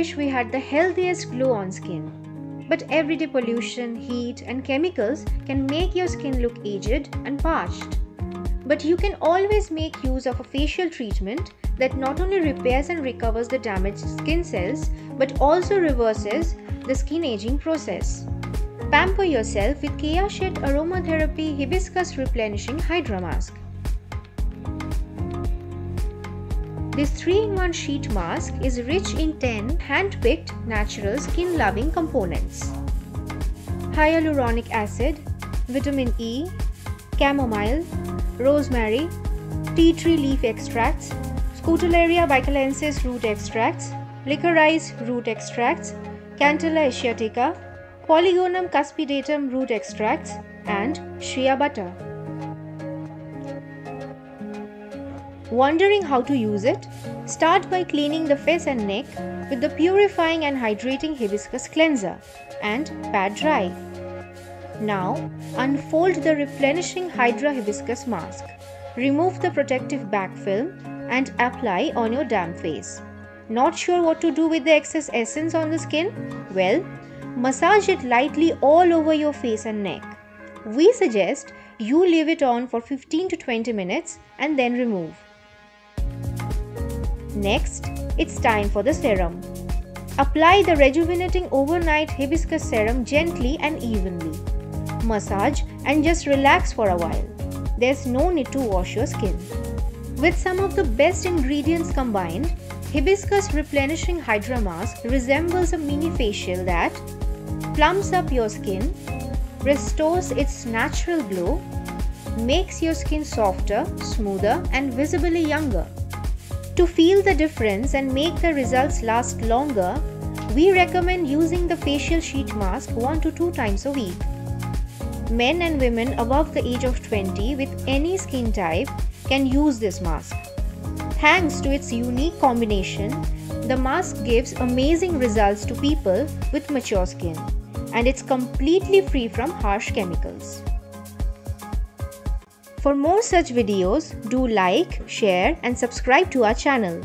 wish we had the healthiest glow on skin. But everyday pollution, heat, and chemicals can make your skin look aged and parched. But you can always make use of a facial treatment that not only repairs and recovers the damaged skin cells, but also reverses the skin aging process. Pamper yourself with Keya Aromatherapy Hibiscus Replenishing Hydra Mask. This 3-in-1 sheet mask is rich in 10 hand-picked natural skin-loving components: hyaluronic acid, vitamin E, chamomile, rosemary, tea tree leaf extracts, Scutellaria bicalensis root extracts, licorice root extracts, Cantella asiatica, Polygonum cuspidatum root extracts, and shea butter. Wondering how to use it? Start by cleaning the face and neck with the purifying and hydrating hibiscus cleanser and pat dry. Now, unfold the replenishing Hydra hibiscus mask. Remove the protective back film and apply on your damp face. Not sure what to do with the excess essence on the skin? Well, massage it lightly all over your face and neck. We suggest you leave it on for 15 to 20 minutes and then remove. Next, it's time for the serum. Apply the rejuvenating overnight hibiscus serum gently and evenly. Massage and just relax for a while. There's no need to wash your skin. With some of the best ingredients combined, Hibiscus Replenishing Hydra Mask resembles a mini facial that plumps up your skin, restores its natural glow, makes your skin softer, smoother, and visibly younger. To feel the difference and make the results last longer, we recommend using the facial sheet mask 1 to 2 times a week. Men and women above the age of 20 with any skin type can use this mask. Thanks to its unique combination, the mask gives amazing results to people with mature skin, and it's completely free from harsh chemicals. For more such videos, do like, share, and subscribe to our channel.